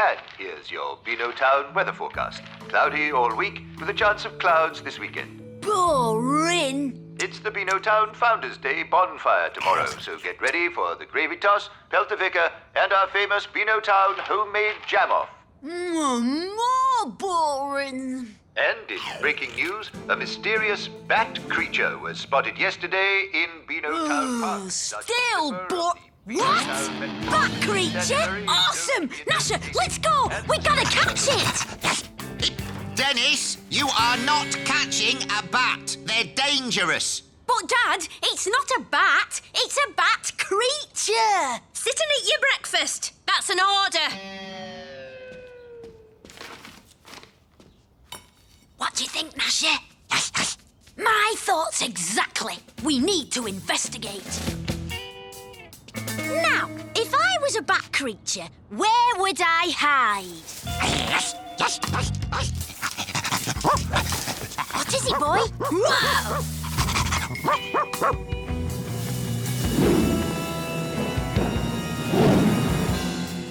And here's your Beano Town weather forecast. Cloudy all week, with a chance of clouds this weekend. Boring. It's the Beano Town Founders' Day bonfire tomorrow, so get ready for the gravy toss, pelt-a-vicar, and our famous Beano Town homemade jam-off. More boring. And in breaking news, a mysterious bat creature was spotted yesterday in Beano Town Park. Still What? Bat creature? Awesome! Gnasher, let's go! We gotta catch it! Dennis, you are not catching a bat. They're dangerous. But, Dad, it's not a bat. It's a bat creature. Sit and eat your breakfast. That's an order. What do you think, Gnasher? My thoughts exactly. We need to investigate. Now, if I was a bat creature, where would I hide? What is it, boy? Whoa!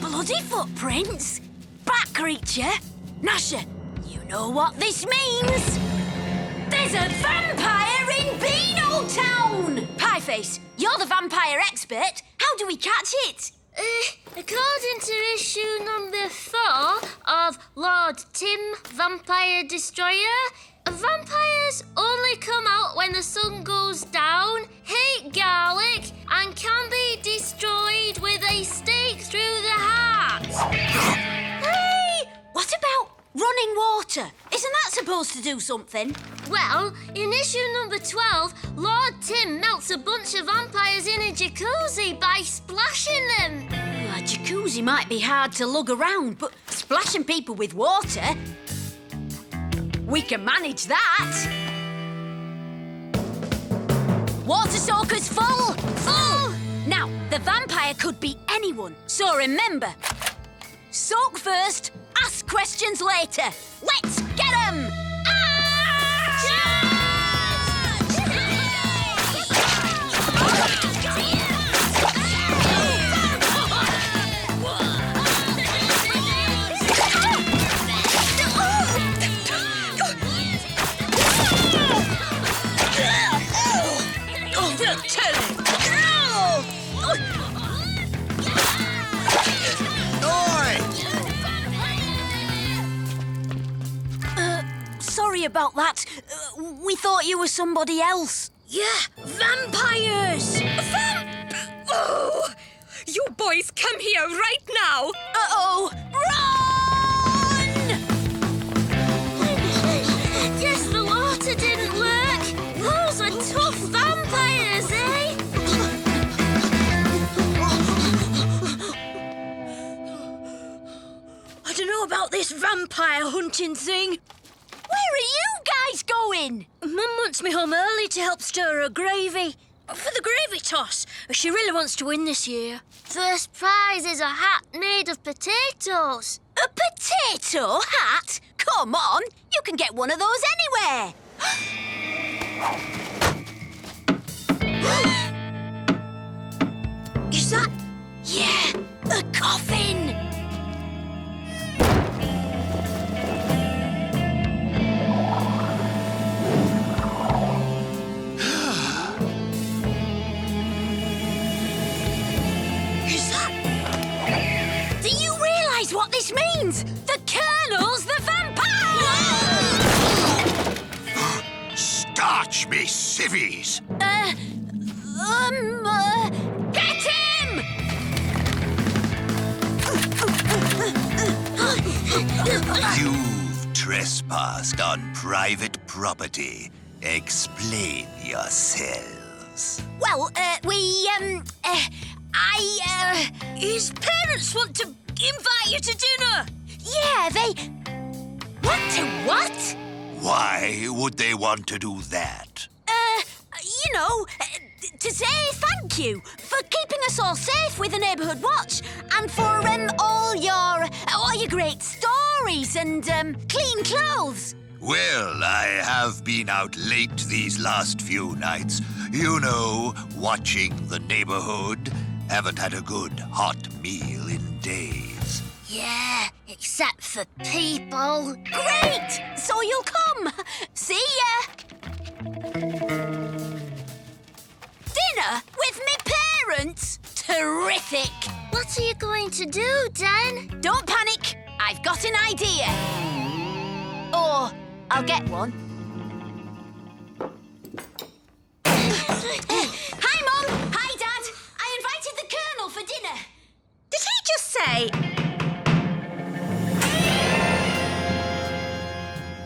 Bloody footprints? Bat creature? Gnasher, you know what this means? There's a vampire in Beano Town! Pieface, you're the vampire expert. How do we catch it? According to issue number 4 of Lord Tim, Vampire Destroyer, vampires only come out when the sun goes down, hate garlic, and can be destroyed with a stake through the heart. Hey! What about running water? Isn't that supposed to do something? Well, in issue number 12, Lord Tim melts a bunch of vampires in a jacuzzi by splashing them. A jacuzzi might be hard to lug around, but splashing people with water... we can manage that. Water soaker's full! Full! Now, the vampire could be anyone, so remember, soak first, ask questions later. Let's get 'em! Sorry about that. We thought you were somebody else. Yeah, vampires! Oh! You boys come here right now! Uh-oh! Run! Guess the water didn't work. Those are tough vampires, eh? I don't know about this vampire hunting thing. Where are you guys going? Mum wants me home early to help stir her gravy. For the gravy toss. She really wants to win this year. First prize is a hat made of potatoes. A potato hat? Come on, you can get one of those anywhere. Is that... Yeah, a coffin. What this means? The Colonel's the vampire! Starch me civvies! Get him! You've trespassed on private property. Explain yourselves. Well, His parents want to invite you to dinner. Yeah, they... Want to what? Why would they want to do that? To say thank you for keeping us all safe with the neighbourhood watch and for all your great stories and clean clothes. Well, I have been out late these last few nights. You know, watching the neighborhood. Haven't had a good hot meal in days. Yeah, except for people. Great! So you'll come. See ya. Dinner with me parents? Terrific. What are you going to do, Den? Don't panic. I've got an idea. Or I'll get one. Hi, Mum. Hi, Dad. I invited the Colonel for dinner. Did he just say...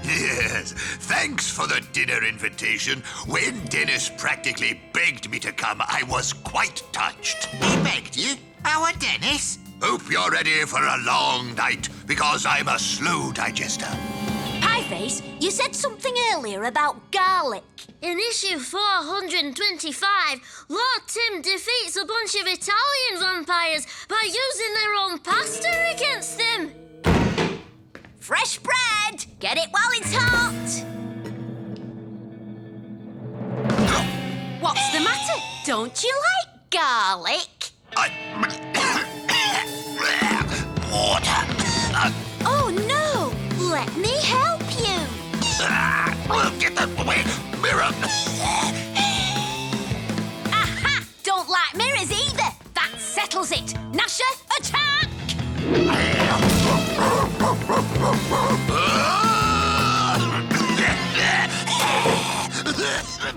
Yes, thanks for the dinner invitation. When Dennis practically begged me to come, I was quite touched. He begged you? Our Dennis? Hope you're ready for a long night, because I'm a slow digester. Pieface, you said something earlier about garlic. In issue 425, Lord Tim defeats a bunch of Italian vampires by using their own pasta against them. Fresh bread! Get it while it's hot! What's the matter? Don't you like garlic? Water. Oh no! Let me help you! Get that away! Mirror! Aha! Don't like mirrors either! That settles it! Gnasher, attack!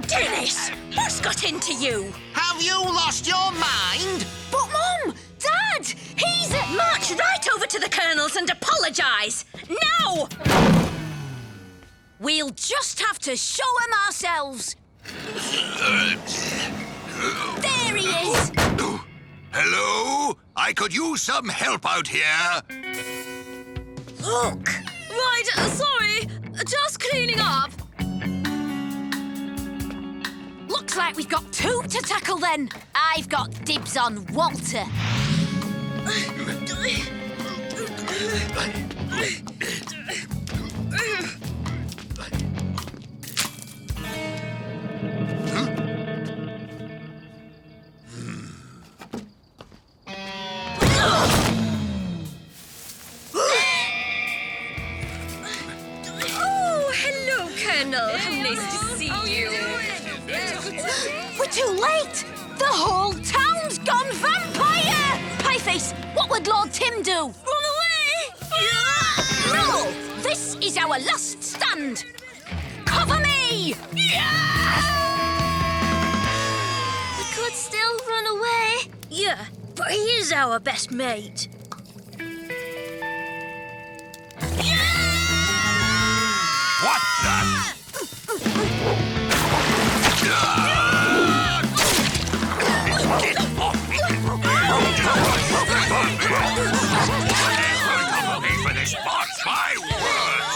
Dennis, what's got into you? Have you lost your mind? But Mum! Dad! He's... March right over to the Colonel's and apologise. Now! We'll just have to show him ourselves. There he is! Hello? I could use some help out here. Look! Right, sorry. Just cleaning up. Looks like we've got two to tackle then. I've got dibs on Walter. Oh, hello, Colonel. How nice to see you. We're too late! The whole town's gone vampire! Pieface, what would Lord Tim do? Run away! No! This is our last stand! Cover me! We could still run away. Yeah, but he is our best mate. What the? Get off me! For this box, my words!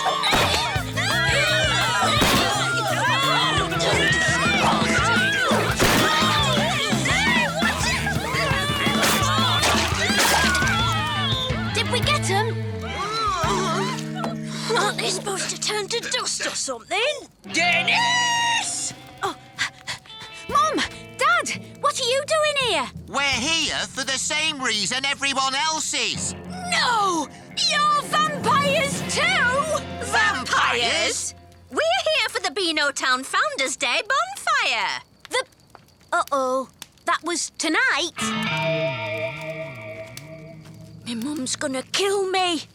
Did we get him? Aren't they supposed to turn to dust or something? Dennis! Oh, Mum! Dad! What are you doing here? We're here for the same reason everyone else is. No! You're vampires too! Vampires? We're here for the Beano Town Founders Day bonfire. Uh-oh. That was tonight? My mum's gonna kill me.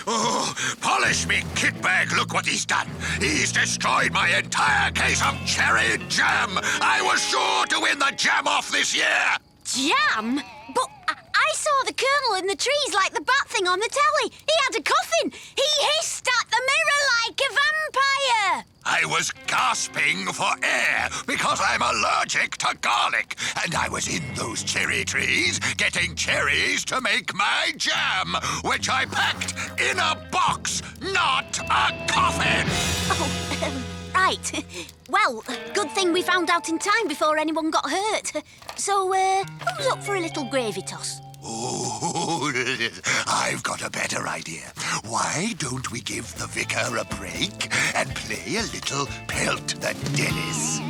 Oh, polish me, kitbag. Look what he's done. He's destroyed my entire case of cherry jam. I was sure to win the jam off this year. Jam? But I saw the Colonel in the trees like the bat thing on the telly. He had a coffin. He hissed at the mirror like a vampire. I was gasping for air because I'm allergic to garlic. And I was in those cherry trees getting cherries to make my jam, which I packed in a box, not a coffin. Oh, right. Well, good thing we found out in time before anyone got hurt. So, who's up for a little gravy toss? Oh, I've got a better idea. Why don't we give the vicar a break and play a little Pelt the Dennis?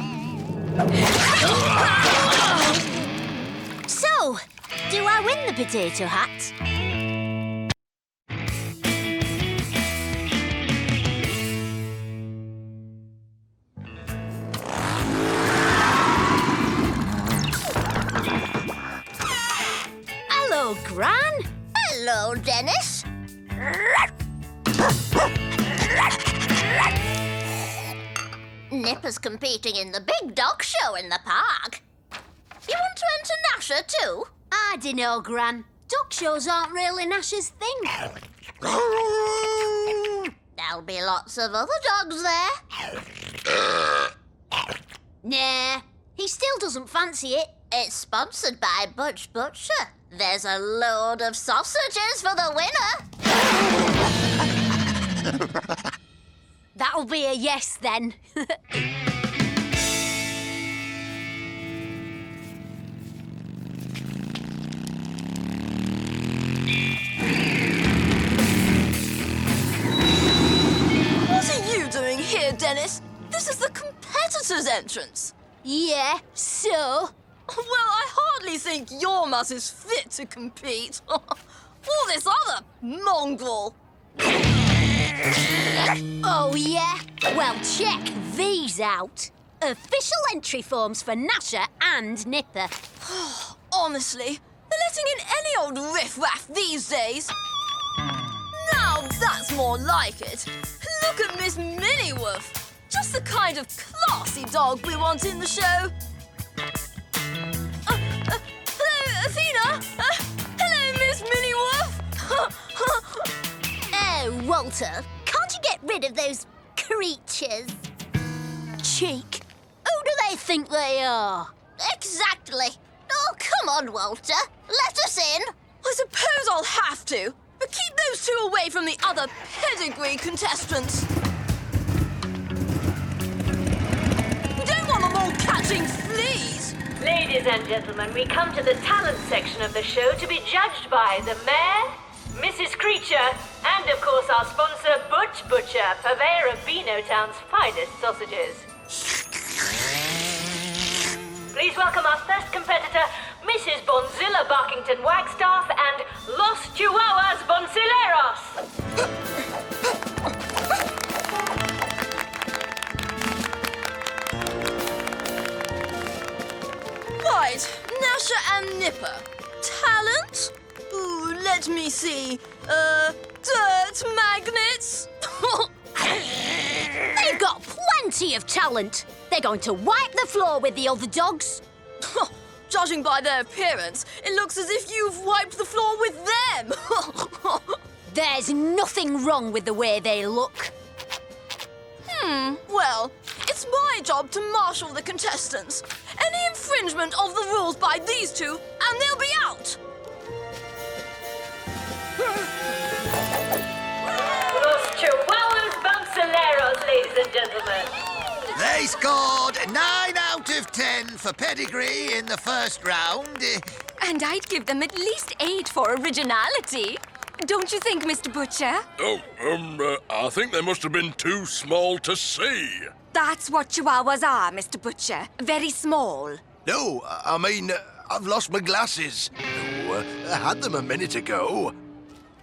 So, do I win the potato hat? Gran. Hello, Dennis. Nipper's competing in the big dog show in the park. You want to enter Gnasher too? I dunno, Gran. Dog shows aren't really Gnasher's thing. There'll be lots of other dogs there. Nah, he still doesn't fancy it. It's sponsored by Butch Butcher. There's a load of sausages for the winner. That'll be a yes, then. What are you doing here, Dennis? This is the competitor's entrance. Yeah, so? Well, I hardly think your mutt is fit to compete. Or this other mongrel. Oh, yeah? Well, check these out. Official entry forms for Gnasher and Nipper. Honestly, they're letting in any old riff-raff these days. Now that's more like it. Look at Miss Minniewoof. Just the kind of classy dog we want in the show. Hello, Athena. Hello, Miss Minniewoof. Oh, Walter, can't you get rid of those creatures? Cheek. Who do they think they are? Exactly. Oh, come on, Walter. Let us in. I suppose I'll have to, but keep those two away from the other pedigree contestants. We don't want them all catching fleas. Ladies and gentlemen, we come to the talent section of the show to be judged by the Mayor, Mrs. Creature, and of course our sponsor, Butch Butcher, purveyor of Beano Town's finest sausages. Please welcome our first competitor, Mrs. Bonzilla Barkington Wagstaff and Los Chihuahuas Bonsileros. Right, Gnasher and Nipper. Talent? Ooh, let me see. Dirt magnets? They've got plenty of talent. They're going to wipe the floor with the other dogs. Judging by their appearance, it looks as if you've wiped the floor with them. There's nothing wrong with the way they look. Well, it's my job to marshal the contestants. Any infringement of the rules by these two, and they'll be out. Los Chihuahuas Bonsileros, ladies and gentlemen. They scored 9 out of 10 for pedigree in the first round. And I'd give them at least 8 for originality. Don't you think, Mr. Butcher? I think they must have been too small to see. That's what Chihuahuas are, Mr. Butcher. Very small. No, I mean, I've lost my glasses. I had them a minute ago.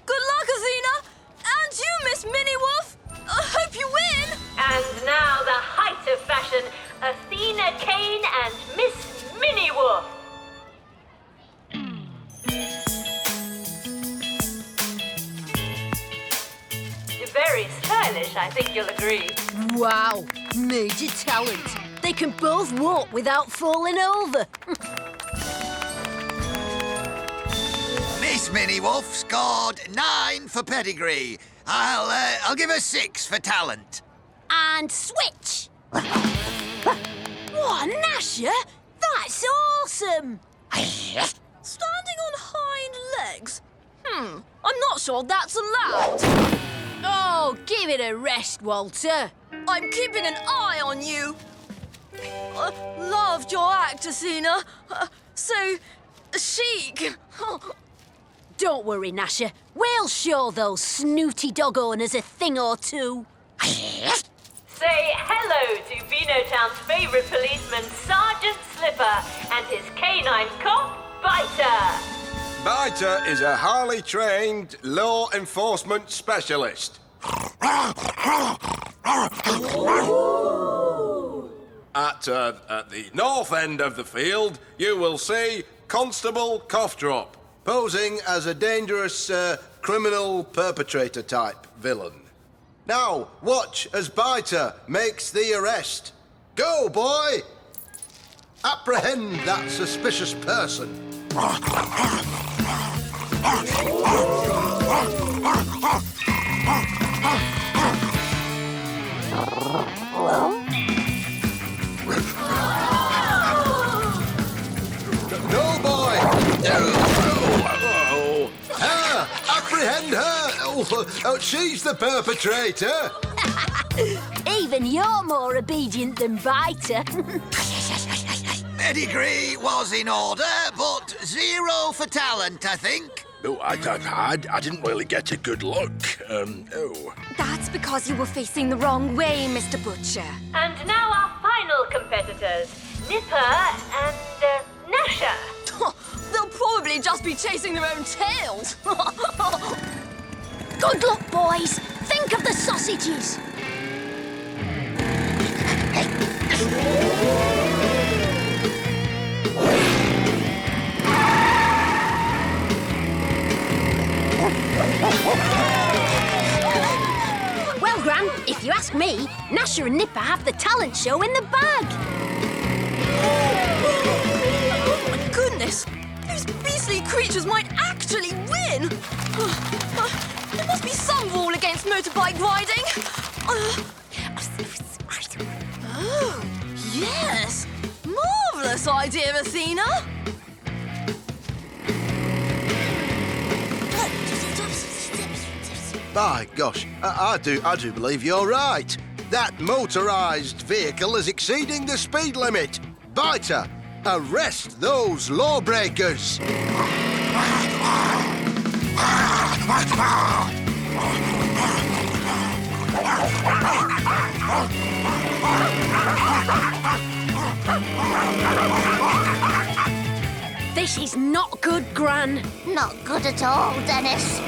Good luck, Athena. And you, Miss Minniewoof. I hope you win. And now the height of fashion, Athena Kane and Miss Minniewoof. Very stylish, I think you'll agree. Wow, major talent. They can both walk without falling over. Miss Minniewoof scored 9 for pedigree. I'll give her 6 for talent. And switch. What, Gnasher? That's awesome. Standing on hind legs? I'm not sure that's allowed. Oh, give it a rest, Walter. I'm keeping an eye on you. Loved your act, Athena. So chic. Don't worry, Gnasher. We'll show those snooty dog owners a thing or two. Say hello to Beano Town's favourite policeman, Sergeant Slipper, and his canine cop, Biter. Biter is a highly trained law enforcement specialist. At the north end of the field, you will see Constable Coughdrop. posing as a dangerous criminal perpetrator type villain. Now, watch as Biter makes the arrest. Go, boy! Apprehend that suspicious person. No, boy! Apprehend her! Oh, she's the perpetrator! Even you're more obedient than Biter. Pedigree was in order, but 0 for talent, I think. No, I didn't really get a good look. That's because you were facing the wrong way, Mr. Butcher. And now our final competitors, Nipper and Gnasher. They'll probably just be chasing their own tails. Good luck, boys. Think of the sausages. Well, Gran, if you ask me, Gnasher and Nipper have the talent show in the bag. Oh, my goodness! Those beastly creatures might actually win! There must be some rule against motorbike riding. Oh, yes! Marvellous idea, Athena! By gosh, I do believe you're right. That motorised vehicle is exceeding the speed limit. Biter, arrest those lawbreakers. This is not good, Gran. Not good at all, Dennis.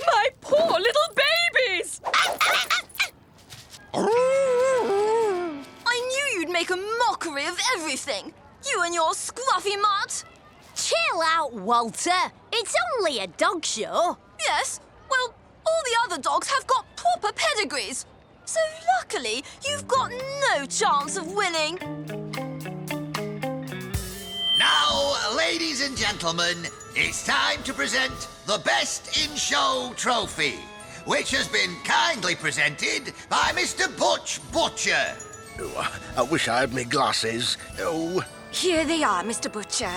My poor little babies! I knew you'd make a mockery of everything. You and your scruffy mutt. Chill out, Walter. It's only a dog show. Yes, well, all the other dogs have got proper pedigrees. So luckily, you've got no chance of winning. Now, ladies and gentlemen, it's time to present the Best in Show trophy, which has been kindly presented by Mr. Butch Butcher. Oh, I wish I had my glasses. Oh. Here they are, Mr. Butcher.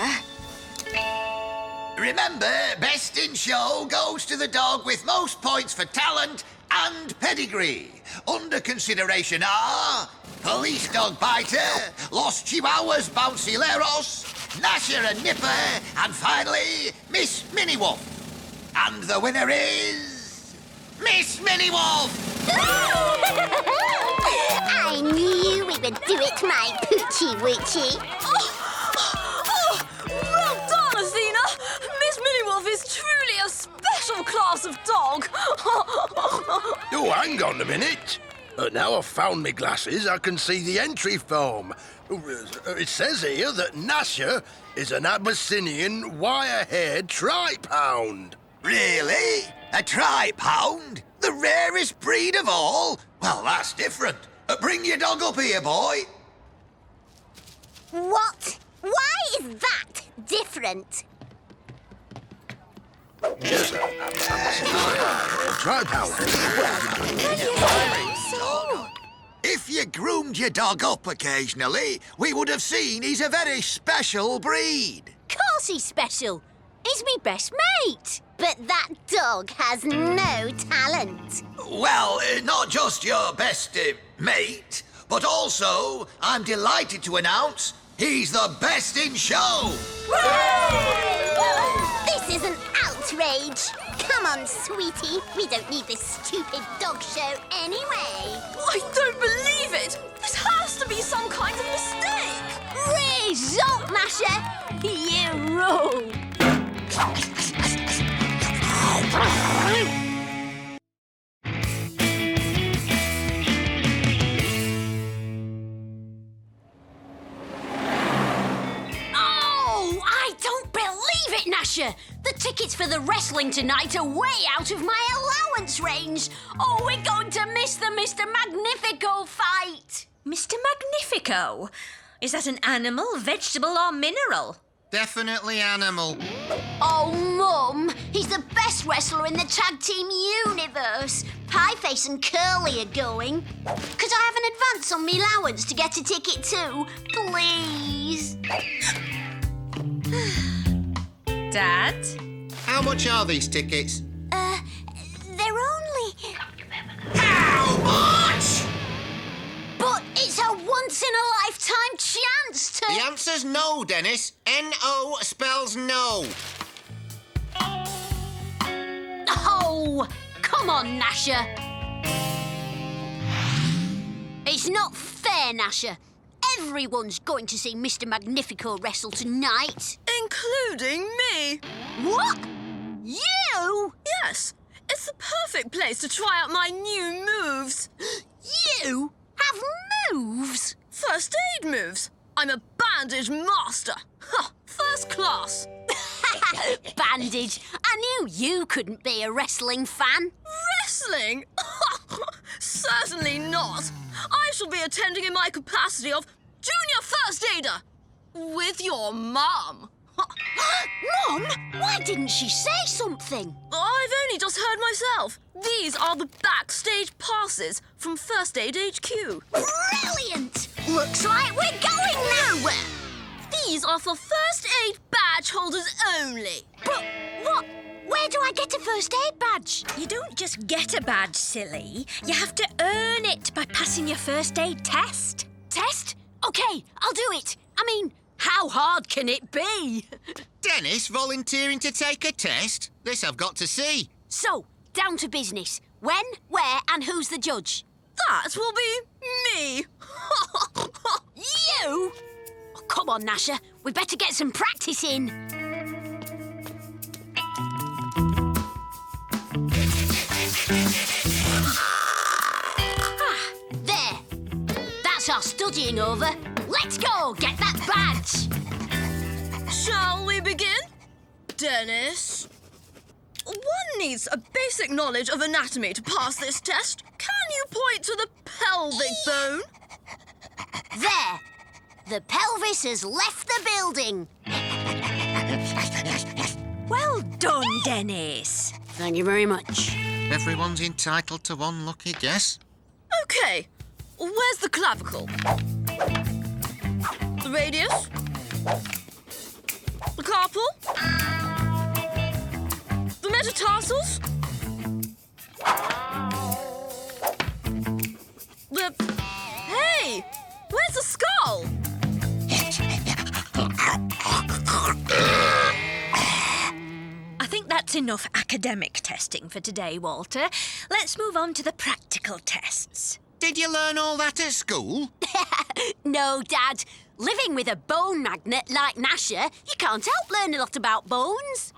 Remember, Best in Show goes to the dog with most points for talent and pedigree. Under consideration are Police Dog Biter, Los Chihuahuas Bouncileros, Gnasher and Nipper, and finally, Miss Minnie Wolf. And the winner is... Miss Minnie Wolf! I knew we would do it, my Poochie Woochie. Well done, Athena! Miss Minnie Wolf is truly a special class of dog. Oh, hang on a minute. Now I've found my glasses, I can see the entry form. It says here that Gnasher is an Abyssinian wire-haired tripe hound. Really? A tripe hound? The rarest breed of all? Well, that's different. Bring your dog up here, boy. What? Why is that different? Yes, tripe hound. If you groomed your dog up occasionally, we would have seen he's a very special breed. Course he's special. He's me best mate. But that dog has no talent. Well, not just your best mate, but also, I'm delighted to announce, he's the best in show. This is an outrage. Come on, sweetie. We don't need this stupid dog show anyway. I don't believe it. This has to be some kind of mistake. Result, Gnasher. You rule. Gnasher, the tickets for the wrestling tonight are way out of my allowance range. Oh, we're going to miss the Mr. Magnifico fight. Mr. Magnifico? Is that an animal, vegetable or mineral? Definitely animal. Oh, Mum, he's the best wrestler in the tag team universe. Pieface and Curly are going. Could I have an advance on me allowance to get a ticket too? Please. Dad? How much are these tickets? They're only... How much? But it's a once-in-a-lifetime chance to... The answer's no, Dennis. N-O spells no. Oh, come on, Gnasher. It's not fair, Gnasher. Everyone's going to see Mr. Magnifico wrestle tonight. Including me. What? You? Yes, it's the perfect place to try out my new moves. You have moves? First aid moves. I'm a bandage master. Ha, first class. Bandage. I knew you couldn't be a wrestling fan. Wrestling? Certainly not. I shall be attending in my capacity of junior first aider with your mum. Mum, why didn't she say something? I've only just heard myself. These are the backstage passes from First Aid HQ. Brilliant! Looks like we're going nowhere. These are for first aid badge holders only. But what? Where do I get a first aid badge? You don't just get a badge, silly. You have to earn it by passing your first aid test. Test? OK, I'll do it. I mean, how hard can it be? Dennis volunteering to take a test? This I've got to see. So, down to business. When, where and who's the judge? That will be me. You? Oh, come on, Gnasher. We better get some practice in. There. That's our studying over. Let's go get that badge. Shall we begin? Dennis? One needs a basic knowledge of anatomy to pass this test. Can you point to the pelvic bone? There. The pelvis has left the building. Well done, Dennis. Thank you very much. Everyone's entitled to one lucky guess. OK. Where's the clavicle? The radius? The carpal? The metatarsals? Hey! Where's the skull? I think that's enough academic testing for today, Walter. Let's move on to the practical tests. Did you learn all that at school? No, Dad. Living with a bone magnet like Gnasher, you can't help learn a lot about bones.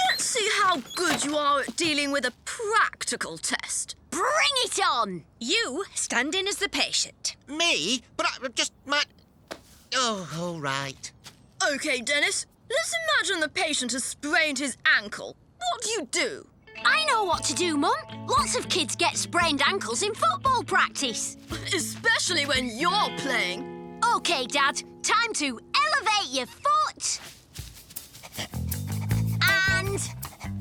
Let's see how good you are at dealing with a practical test. Bring it on! You stand in as the patient. Me? But I just might... Oh, all right. OK, Dennis. Let's imagine the patient has sprained his ankle. What do you do? I know what to do, Mum. Lots of kids get sprained ankles in football practice. Especially when you're playing. OK, Dad. Time to elevate your foot. And...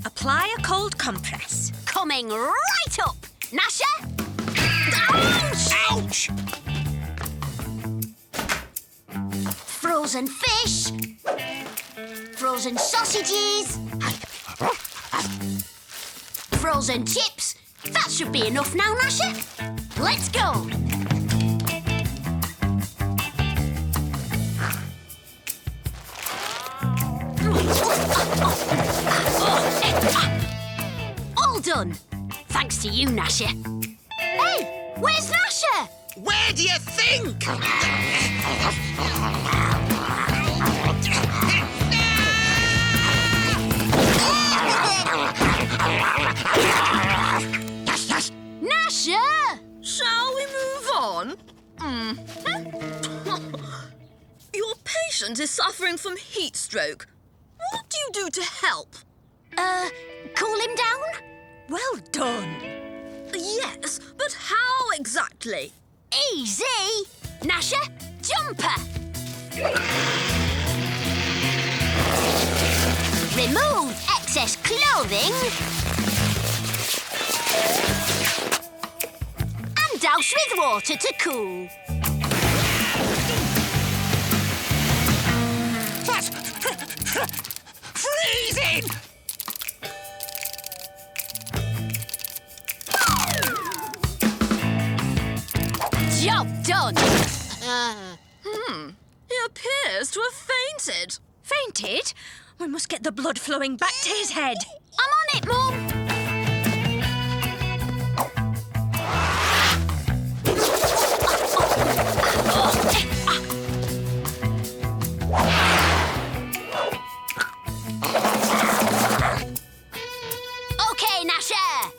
Apply a cold compress. coming right up. Gnasher? Ouch! Frozen fish. Frozen sausages. Frozen chips. That should be enough now, Gnasher. Let's go. All done. Thanks to you, Gnasher. Hey, where's Gnasher? Where do you think? Gnasher! Shall we move on? Your patient is suffering from heat stroke. do you do to help? Cool him down? Well done. Yes, but how exactly? Easy! Gnasher, jumper! Remove excess clothing. And douse with water to cool. That's freezing! Job done! He appears to have fainted. Fainted? We must get the blood flowing back to his head. I'm on it, Mum! Okay, Gnasher!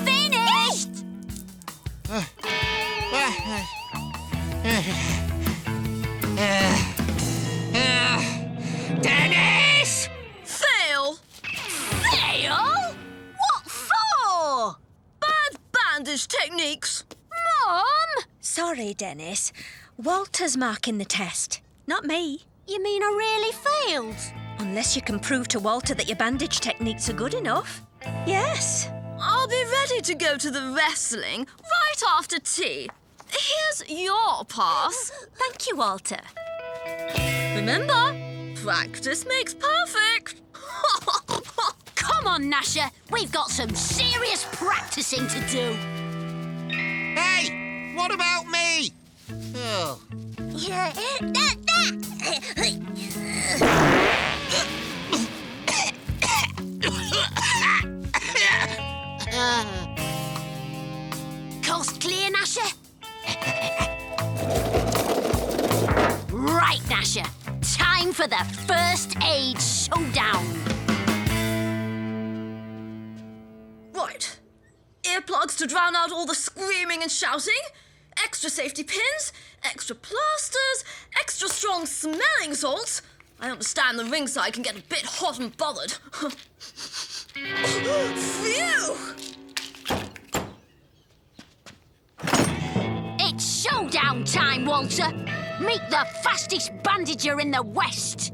Finished! Dennis! Fail! Fail? What for? Bad bandage techniques. Mum! Sorry, Dennis. Walter's marking the test, not me. You mean I really failed? Unless you can prove to Walter that your bandage techniques are good enough. Yes. I'll be ready to go to the wrestling right after tea. Here's your pass. Thank you, Walter. Remember, practice makes perfect. Come on, Gnasher. We've got some serious practicing to do. Hey, what about me? Oh. Coast clear, Gnasher? Right, Gnasher. Time for the first aid showdown. Right. Earplugs to drown out all the screaming and shouting. Extra safety pins. Extra plasters. Extra strong smelling salts. I understand the ringside can get a bit hot and bothered. Phew! It's showdown time, Walter. Meet the fastest bandager in the West.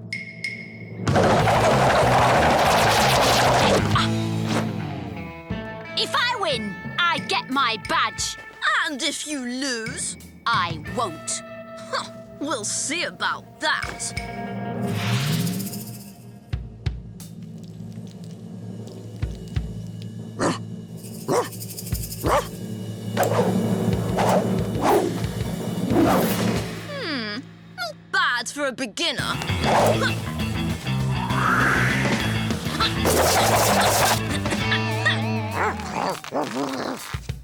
If I win, I get my badge. And if you lose, I won't. huh, we'll see about that. Not bad for a beginner.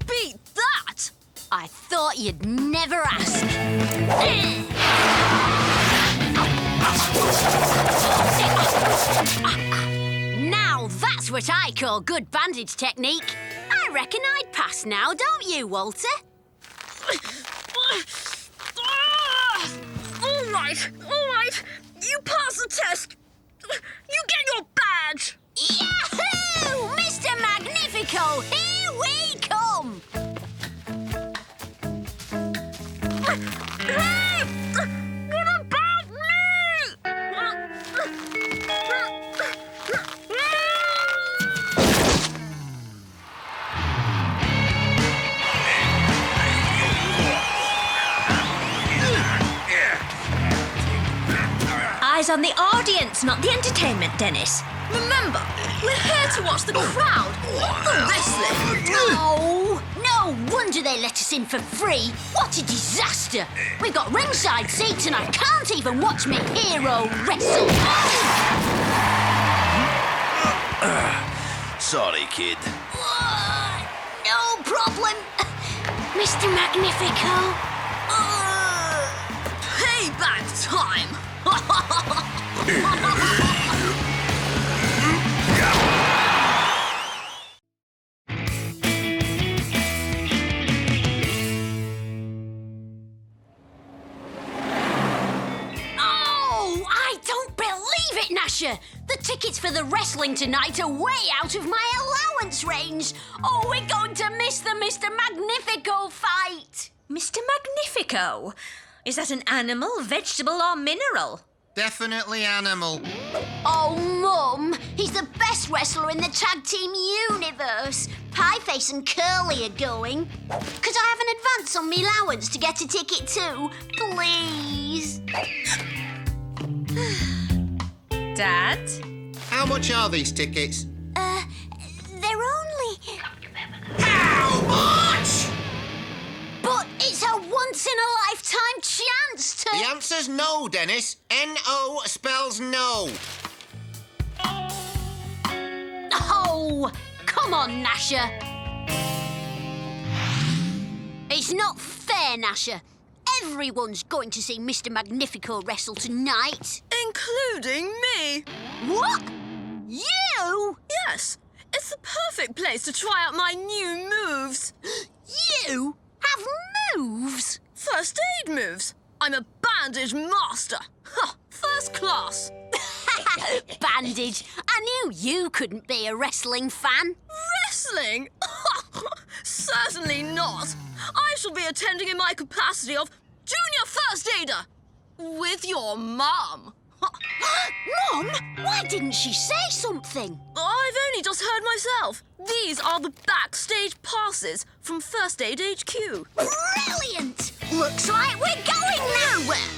Beat that! I thought you'd never ask. Now that's what I call good bandage technique. I reckon I'd pass now, don't you, Walter? All right. You pass the test. You get your badge. Yahoo! Mr. Magnifico, here we come! What about me? Eyes on the audience, not the entertainment, Dennis. Remember, we're here to watch the crowd, not the wrestling. No wonder they let us in for free. What a disaster. We've got ringside seats and I can't even watch me hero wrestle. Sorry, kid. No problem. Mr. Magnifico. Payback time. Gnasher, the tickets for the wrestling tonight are way out of my allowance range. Oh, we're going to miss the Mr. Magnifico fight. Mr. Magnifico? Is that an animal, vegetable or mineral? Definitely animal. Oh, Mum, he's the best wrestler in the tag team universe. Pieface and Curly are going. Could I have an advance on me allowance to get a ticket too? Please. Dad? How much are these tickets? They're only... How much? But it's a once-in-a-lifetime chance to... The answer's no, Dennis. N-O spells no. Oh, come on, Gnasher. It's not fair, Gnasher. Everyone's going to see Mr. Magnifico wrestle tonight. Including me. What? You? Yes, it's the perfect place to try out my new moves. You have moves? First aid moves. I'm a bandage master. Ha, first class. Bandage. I knew you couldn't be a wrestling fan. Wrestling? Certainly not. I shall be attending in my capacity of junior first aider with your mum. Mum, why didn't she say something? I've only just heard myself. These are the backstage passes from First Aid HQ. Brilliant! Looks like we're going nowhere.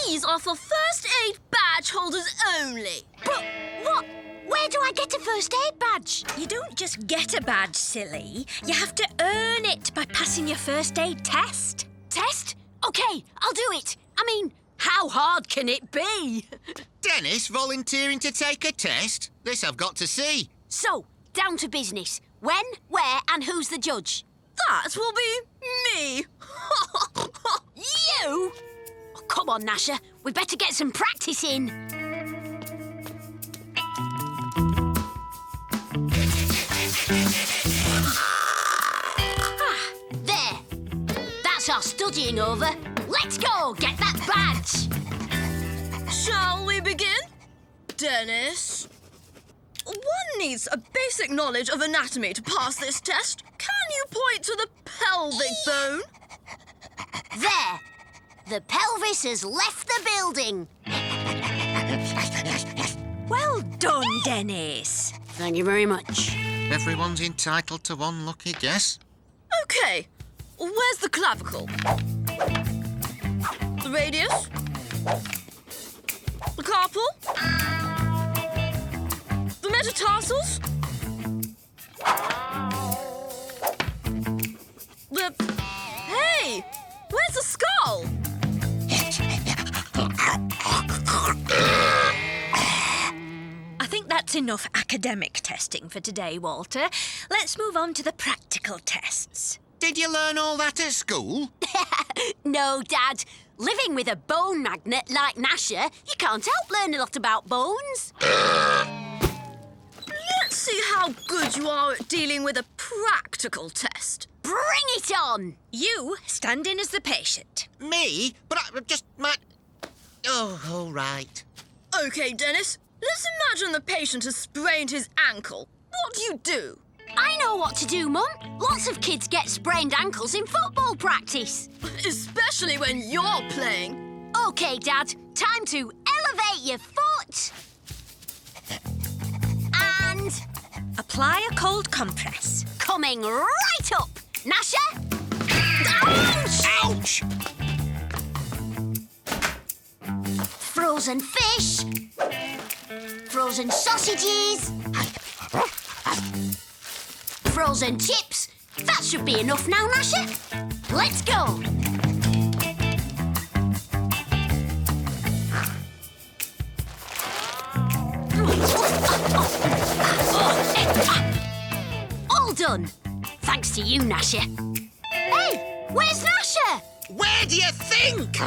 These are for first aid badge holders only. But what? Where do I get a first aid badge? You don't just get a badge, silly. You have to earn it by passing your first aid test. Test? Okay, I'll do it. I mean, how hard can it be? Dennis volunteering to take a test? This I've got to see. So, down to business. When, where, and who's the judge? That will be me. You? Oh, come on, Gnasher. We better get some practice in. There. That's our studying over. Let's go get that badge. Shall we begin? Dennis? One needs a basic knowledge of anatomy to pass this test. Can you point to the pelvic bone? There. The pelvis has left the building. Well done, Dennis. Thank you very much. Everyone's entitled to one lucky guess. OK. Where's the clavicle? The radius? The carpal? The metatarsals? Hey! Where's the skull? I think that's enough academic testing for today, Walter. Let's move on to the practical tests. Did you learn all that at school? No, Dad. Living with a bone magnet like Gnasher, you can't help learn a lot about bones. Let's see how good you are at dealing with a practical test. Bring it on! You stand in as the patient. Me? But I just might... Oh, all right. OK, Dennis. Let's imagine the patient has sprained his ankle. What do you do? I know what to do, Mum. Lots of kids get sprained ankles in football practice. Especially when you're playing. OK, Dad. Time to elevate your foot. And... Apply a cold compress. Coming right up. Gnasher? Ouch! Frozen fish. Frozen sausages. Frozen chips. That should be enough now, Gnasher. Let's go. All done. Thanks to you, Gnasher. Hey, where's Gnasher? Where do you think?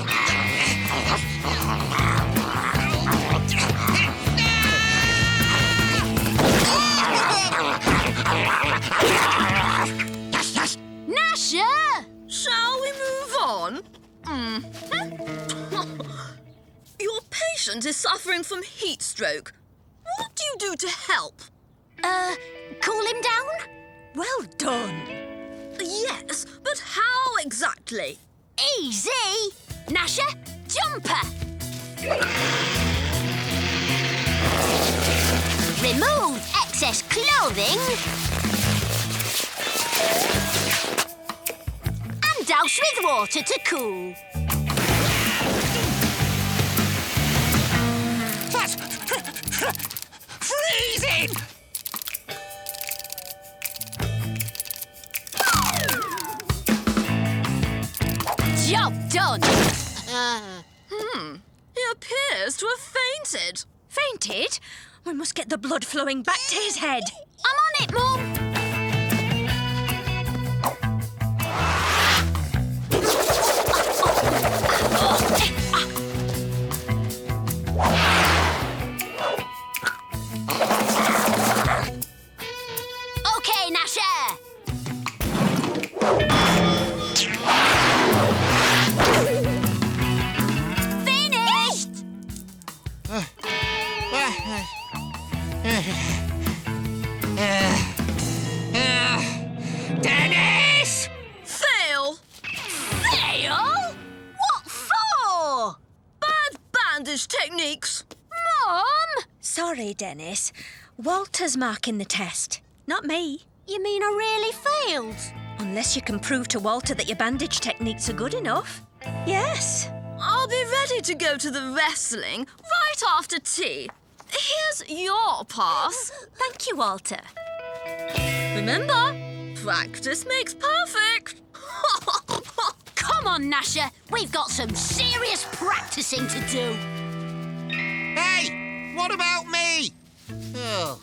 Gnasher! Shall we move on? Your patient is suffering from heat stroke. What do you do to help? Cool him down? Well done. Yes, but how exactly? Easy! Gnasher, jumper! Remove excess clothing. And douse with water to cool. That's freezing! Job done! He appears to have fainted. Fainted? We must get the blood flowing back to his head. I'm on it, Mum! Okay, Gnasher! Finished! Dennis! Fail! Fail? What for? Bad bandage techniques. Mum! Sorry, Dennis. Walter's marking the test, not me. You mean I really failed? Unless you can prove to Walter that your bandage techniques are good enough. Yes. I'll be ready to go to the wrestling right after tea. Here's your pass. Thank you, Walter. Remember, practice makes perfect. Come on, Gnasher. We've got some serious practicing to do. Hey, what about me? Oh.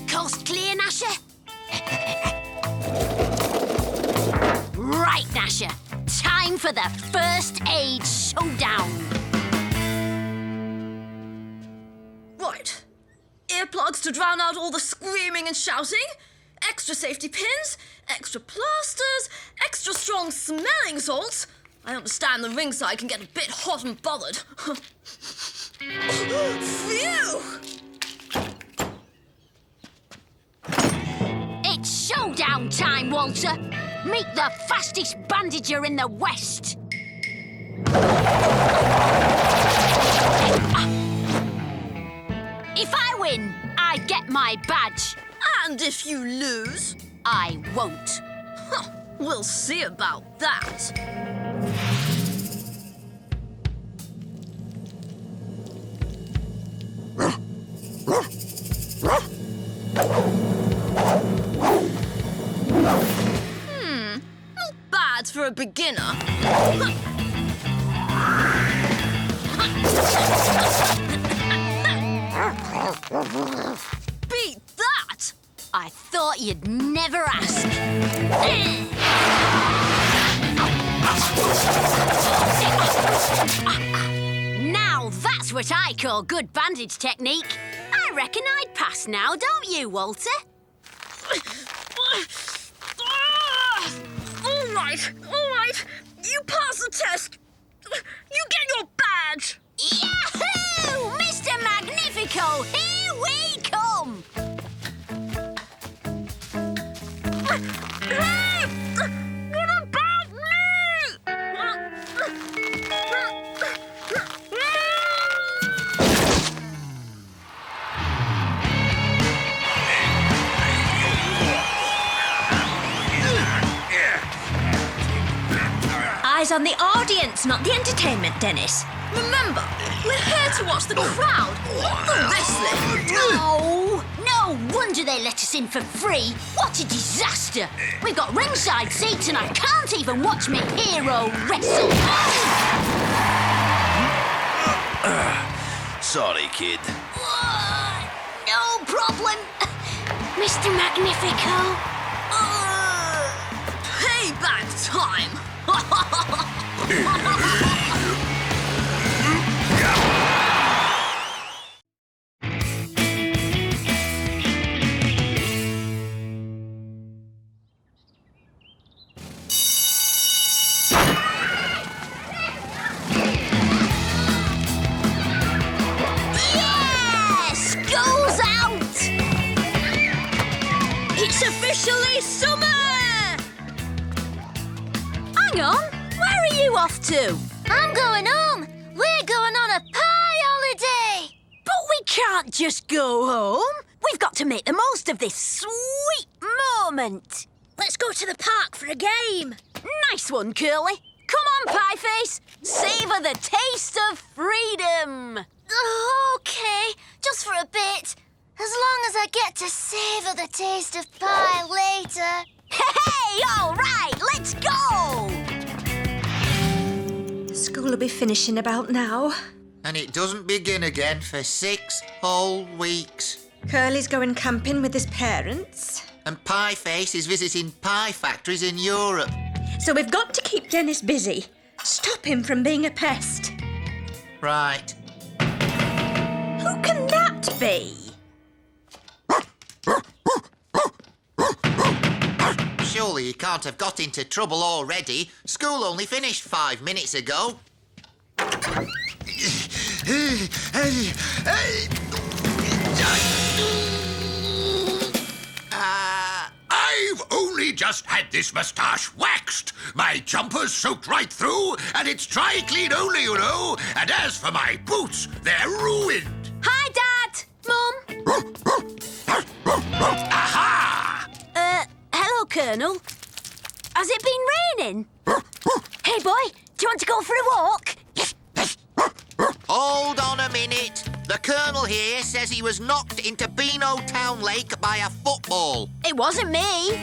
Coast clear, Gnasher? Right, Gnasher. Time for the first aid showdown. Right. Earplugs to drown out all the screaming and shouting. Extra safety pins. Extra plasters. Extra strong smelling salts. I understand the ringside can get a bit hot and bothered. Phew! It's showdown time, Walter. Meet the fastest bandager in the West. If I win, I get my badge. And if you lose, I won't. huh, we'll see about that. Not bad for a beginner. Beat that! I thought you'd never ask. Now that's what I call good bandage technique. I reckon I'd pass now, don't you, Walter? All right. You pass the test. You get your badge. Yahoo! Mr. Magnifico, here we come! What about me? Eyes on the audience, not the entertainment, Dennis. Remember, we're here to watch the crowd, not the wrestling. Oh, no wonder they let us in for free. What a disaster! We've got ringside seats and I can't even watch me hero wrestle. Sorry, kid. No problem, Mr. Magnifico. Payback time. Hang on, where are you off to? I'm going home. We're going on a pie holiday. But we can't just go home. We've got to make the most of this sweet moment. Let's go to the park for a game. Nice one, Curly. Come on, Pieface. Savour the taste of freedom. Okay, just for a bit. As long as I get to savour the taste of pie later. Hey, all right, let's go. School will be finishing about now. And it doesn't begin again for 6 whole weeks. Curly's going camping with his parents. And Pieface is visiting pie factories in Europe. So we've got to keep Dennis busy. Stop him from being a pest. Right. Who can that be? Surely he can't have got into trouble already. School only finished 5 minutes ago. I've only just had this moustache waxed. My jumper's soaked right through, and it's dry clean only, you know. And as for my boots, they're ruined. Hi, Dad. Mum. Aha! Hello, Colonel. Has it been raining? Hey, boy, do you want to go for a walk? Hold on a minute. The Colonel here says he was knocked into Beano Town Lake by a football. It wasn't me.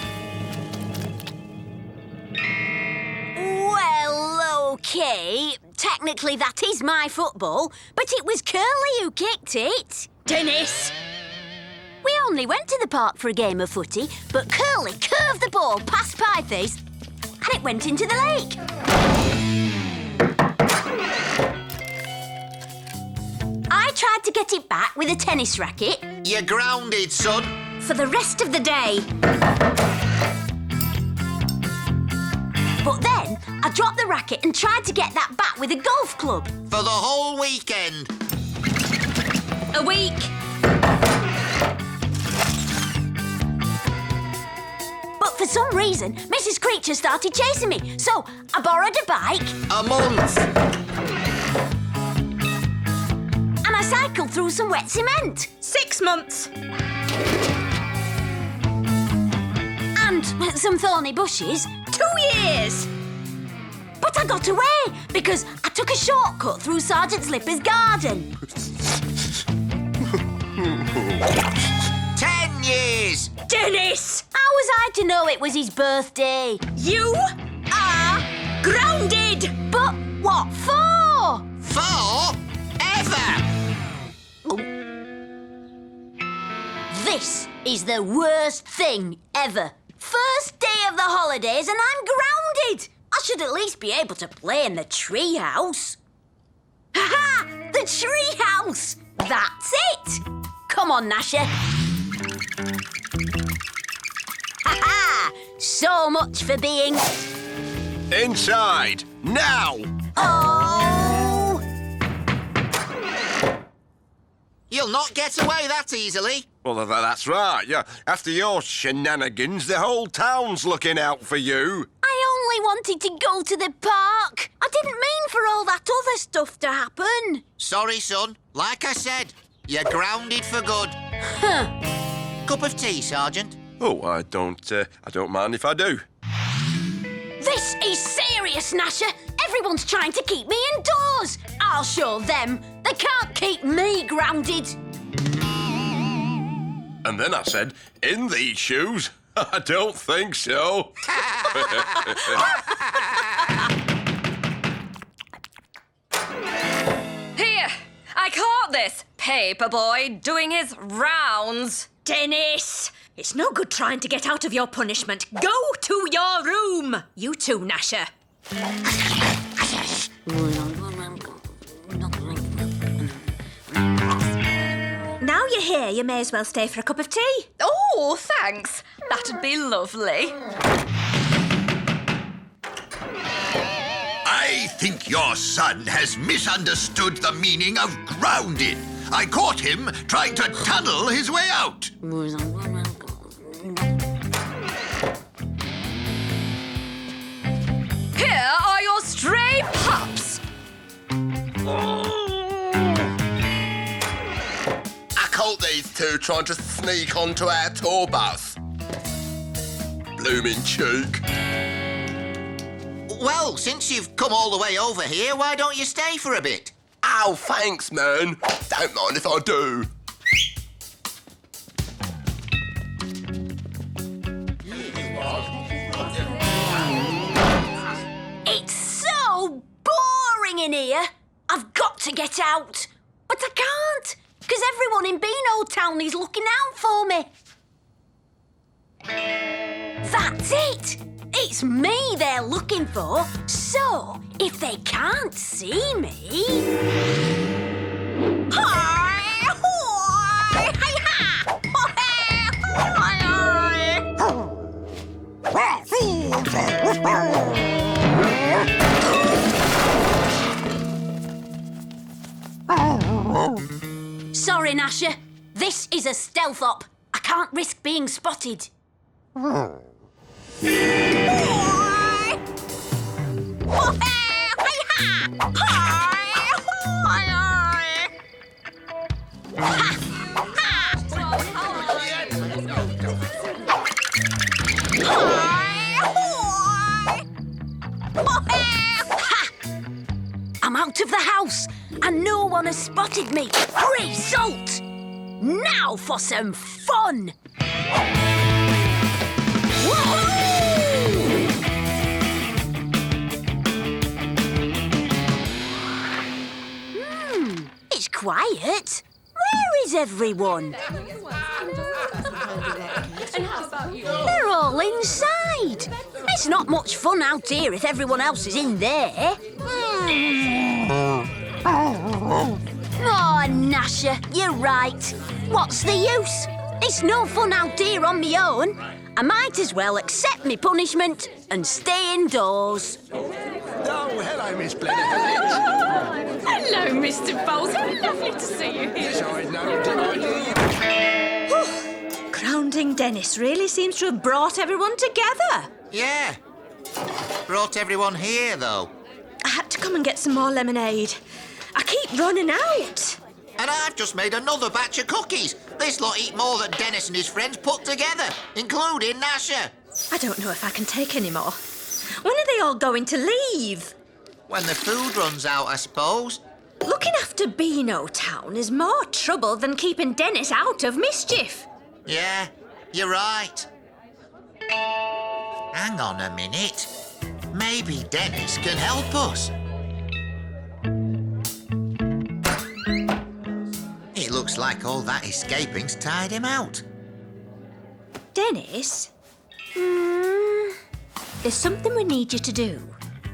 Well, OK. Technically, that is my football, but it was Curly who kicked it. Dennis! We only went to the park for a game of footy, but Curly curved the ball past Pieface and it went into the lake. I tried to get it back with a tennis racket. You're grounded, son. For the rest of the day. But then I dropped the racket and tried to get that back with a golf club. For the whole weekend. A week. But for some reason, Mrs. Creature started chasing me, so I borrowed a bike. A month. And I cycled through some wet cement. 6 months. And some thorny bushes. 2 years. But I got away because I took a shortcut through Sergeant Slipper's garden. 10 years. Dennis! How was I to know it was his birthday? You are grounded! But what for? Forever. This is the worst thing ever. First day of the holidays and I'm grounded. I should at least be able to play in the tree house. Ha-ha! The tree house! That's it! Come on, Gnasher. Ha-ha! So much for being... Inside, now! Oh! You'll not get away that easily. Well, that's right, yeah. After your shenanigans, the whole town's looking out for you. I only wanted to go to the park. I didn't mean for all that other stuff to happen. Sorry, son. Like I said, you're grounded for good. Huh. Cup of tea, Sergeant? Oh, I don't mind if I do. This is serious, Gnasher. Everyone's trying to keep me indoors. I'll show them. They can't keep me grounded. And then I said, in these shoes? I don't think so. Here, I caught this paperboy doing his rounds. Dennis! It's no good trying to get out of your punishment. Go to your room! You too, Gnasher. Now you're here, you may as well stay for a cup of tea. Oh, thanks. That'd be lovely. I think your son has misunderstood the meaning of grounded. I caught him trying to tunnel his way out. Here, two trying to sneak onto our tour bus. Blooming cheek. Well, since you've come all the way over here, why don't you stay for a bit? Oh, thanks, man. Don't mind if I do. It's so boring in here. I've got to get out. But I can't, because everyone in Beano Town is looking out for me. That's it. It's me they're looking for. So, if they can't see me... Hi! Hi! Hi! Sorry, Gnasher. This is a stealth op. I can't risk being spotted. I'm out of the house, and no one has spotted me. Result! Now for some fun! Woohoo! It's quiet. Where is everyone? They're all inside. It's not much fun out here if everyone else is in there. Oh, Gnasher, you're right. What's the use? It's no fun out here on my own. I might as well accept my punishment and stay indoors. Oh, hello, Miss Blenny. Hello, Mr. Bowles. How lovely to see you here. Yes, I know. Did I hear you? Grounding Dennis really seems to have brought everyone together. Yeah. Brought everyone here, though. I had to come and get some more lemonade. I keep running out. And I've just made another batch of cookies. This lot eat more than Dennis and his friends put together, including Gnasher. I don't know if I can take any more. When are they all going to leave? When the food runs out, I suppose. Looking after Beano Town is more trouble than keeping Dennis out of mischief. Yeah, you're right. Hang on a minute. Maybe Dennis can help us. It looks like all that escaping's tired him out. Dennis? There's something we need you to do.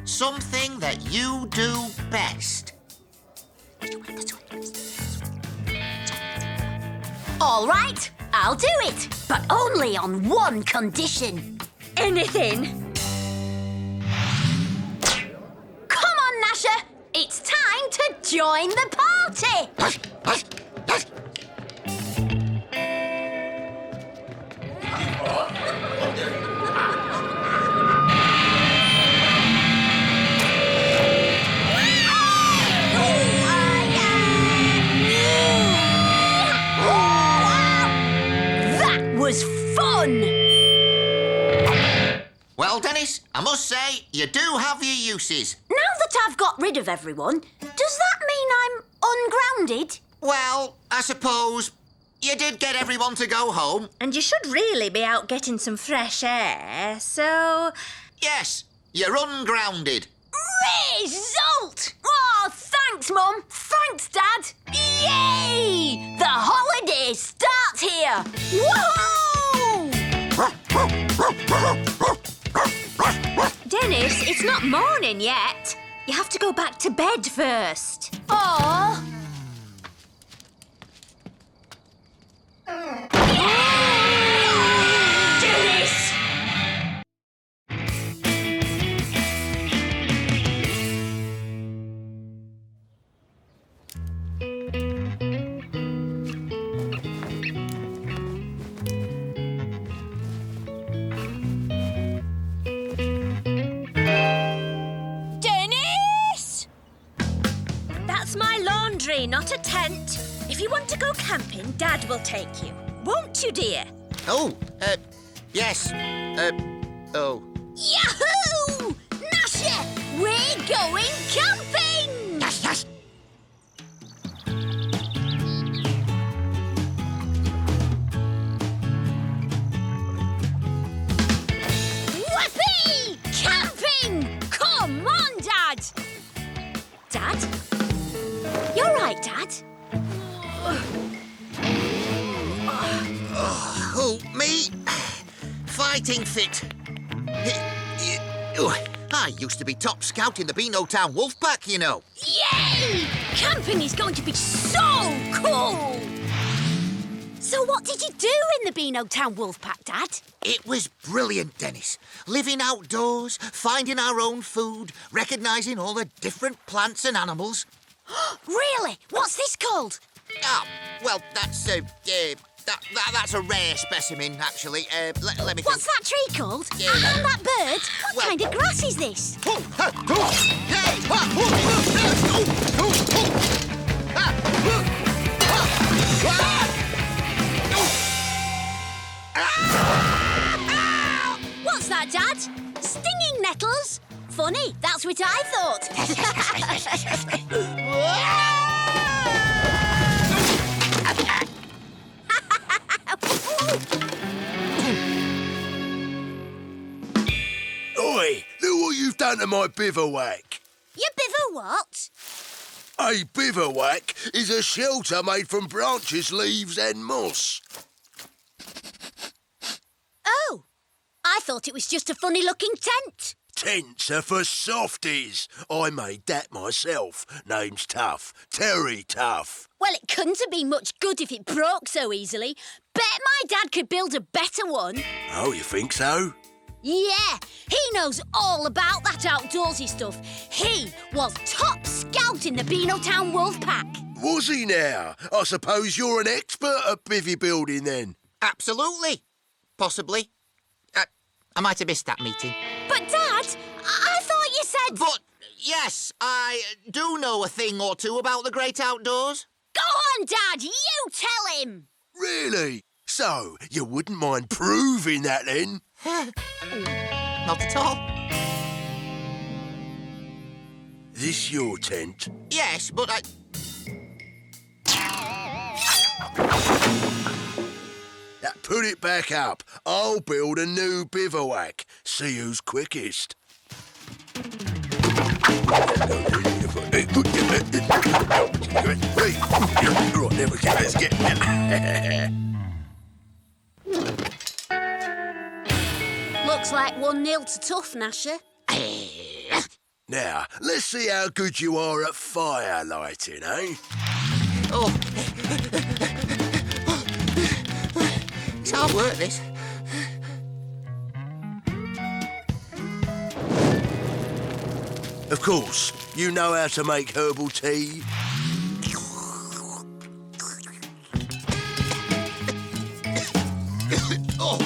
Something that you do best. All right, I'll do it, but only on one condition. Anything? Come on, Gnasher. It's time to join the party. That was fun. Well, Dennis, I must say, you do have your uses. Now that I've got rid of everyone, does that mean I'm ungrounded? Well, I suppose you did get everyone to go home. And you should really be out getting some fresh air, so... Yes, you're ungrounded. Result! Oh, thanks, Mum. Thanks, Dad. Yay! The holiday starts here. Woohoo! Dennis, it's not morning yet. You have to go back to bed first. Aw. Dennis! Dennis! That's my laundry, not a tent. If you want to go camping, Dad will take you. Won't you, dear? Oh, yes. Oh. Yahoo! Gnasher, we're going camping! Yes, yes. Whoopee! Camping! Come on, Dad! Dad? You're right, Dad. Who, me? Fighting fit. I used to be top scout in the Beano Town Wolf Pack, you know. Yay! Camping is going to be so cool! So what did you do in the Beano Town Wolf Pack, Dad? It was brilliant, Dennis. Living outdoors, finding our own food, recognising all the different plants and animals. Really? What's this called? Ah, well, that's that's a rare specimen, actually. Let me What's that tree called? And that bird? What kind of grass is this? What's that, Dad? Stinging nettles? Funny, that's what I thought. Oi, look what you've done to my bivouac. Your biver what? A bivouac is a shelter made from branches, leaves and moss. Oh, I thought it was just a funny-looking tent. Tents are for softies. I made that myself. Name's Tough. Terry Tough. Well, it couldn't have been much good if it broke so easily. Bet my dad could build a better one. Oh, you think so? Yeah, he knows all about that outdoorsy stuff. He was top scout in the Beano Town Wolf Pack. Was he now? I suppose you're an expert at bivvy building then. Absolutely. Possibly. I might have missed that meeting. But, Dad, I thought you said... But, yes, I do know a thing or two about the great outdoors. Go on, Dad, you tell him. Really? So, you wouldn't mind proving that then? Not at all. This your tent? Yes, but I... Put it back up. I'll build a new bivouac. See who's quickest. Let's get Looks like 1-0 to Tough, Gnasher. Now, let's see how good you are at fire lighting, eh? Oh. It's hard work, this. Of course, you know how to make herbal tea. Oh,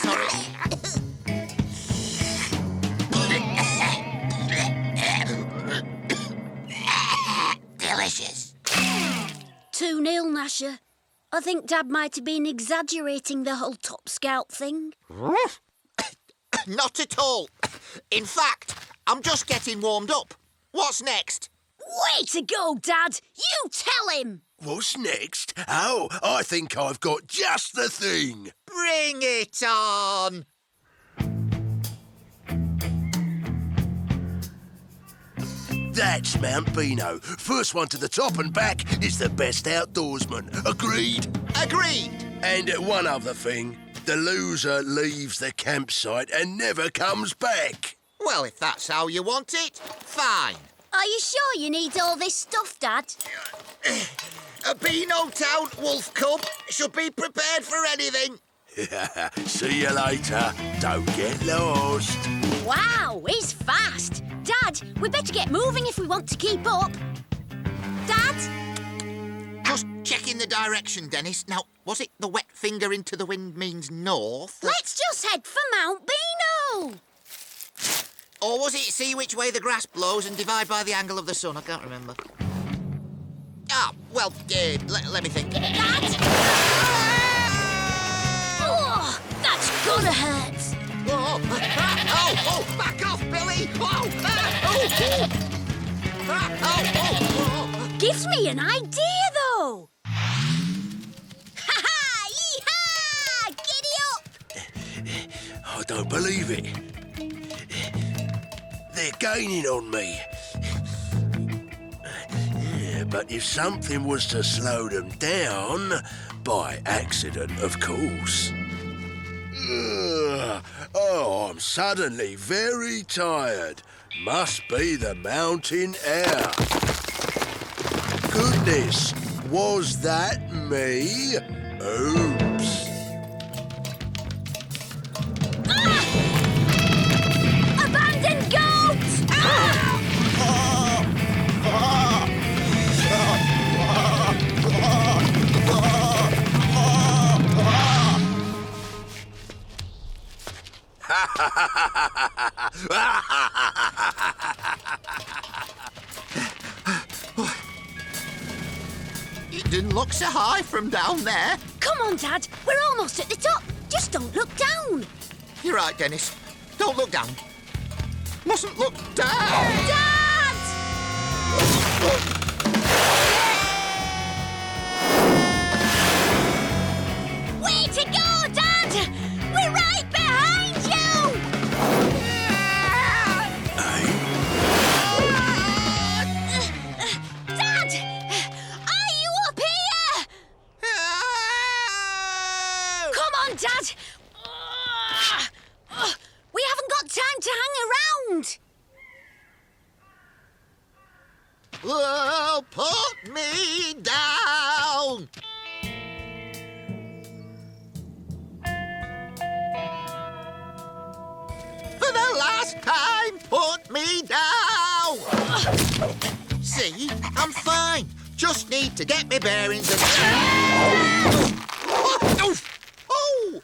sorry. Delicious. 2-0, Gnasher. I think Dad might have been exaggerating the whole Top Scout thing. Not at all. In fact, I'm just getting warmed up. What's next? Way to go, Dad! You tell him! What's next? Oh, I think I've got just the thing. Bring it on! That's Mount Beano. First one to the top and back is the best outdoorsman. Agreed? Agreed! And one other thing. The loser leaves the campsite and never comes back. Well, if that's how you want it, fine. Are you sure you need all this stuff, Dad? A Beano Town Wolf Cub should be prepared for anything. See you later. Don't get lost. Wow, he's fast. Dad, we better get moving if we want to keep up. Dad? Just checking the direction, Dennis. Now, was it the wet finger into the wind means north? Let's just head for Mount Beano. Or was it see which way the grass blows and divide by the angle of the sun? I can't remember. Well, let me think. Dad! Oh, that's gonna hurt. Oh, back off, Billy! Gives me an idea, though. Ha-ha! Yee-haw! Giddy up! I don't believe it. They're gaining on me. Yeah, but if something was to slow them down, by accident, of course. Oh, I'm suddenly very tired. Must be the mountain air. Goodness, was that me? Oops. Abandoned goat! It didn't look so high from down there. Come on, Dad. We're almost at the top. Just don't look down. You're right, Dennis. Don't look down. Mustn't look down. Dad! Way to go, Dad! We're right behind you! Dad! Are you up here? Come on, Dad! We haven't got time to hang around! Oh, put me down! For the last time, put me down! See, I'm fine. Just need to get my bearings and... Oh!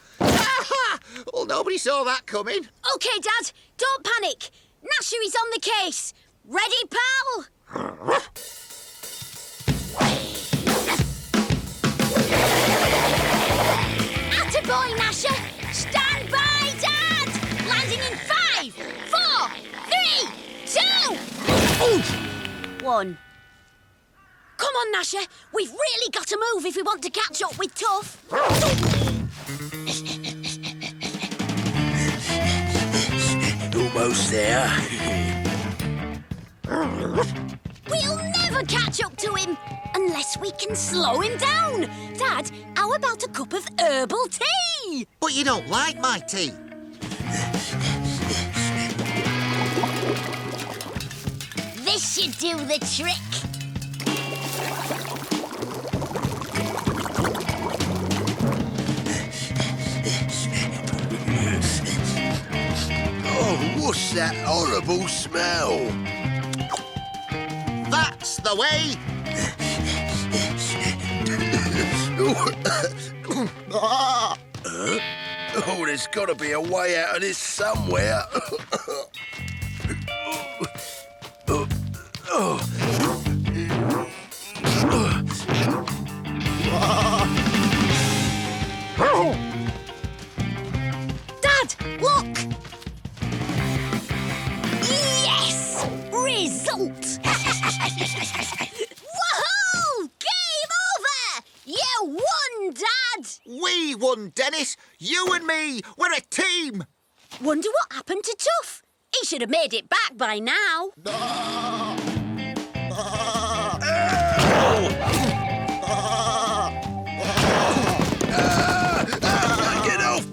Well, nobody saw that coming. OK, Dad, don't panic. Gnasher is on the case. Ready, pal? Attaboy, Gnasher. Stand by, Dad. Landing in 5, 4, 3, 2... 1. Come on, Gnasher. We've really got to move if we want to catch up with Tough. Almost there. We'll never catch up to him unless we can slow him down. Dad, how about a cup of herbal tea? But you don't like my tea. This should do the trick. Oh, what's that horrible smell? That's the way. Oh, there's got to be a way out of this somewhere. Dad, look! Yes! Result! Woohoo! Game over! You won, Dad! We won, Dennis. You and me. We're a team. Wonder what happened to Tough. He should have made it back by now. Get off!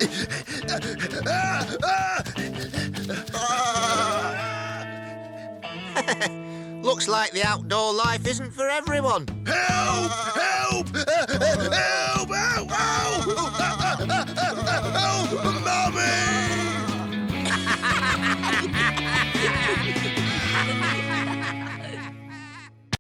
Looks like the outdoor life isn't for everyone. Help! Help!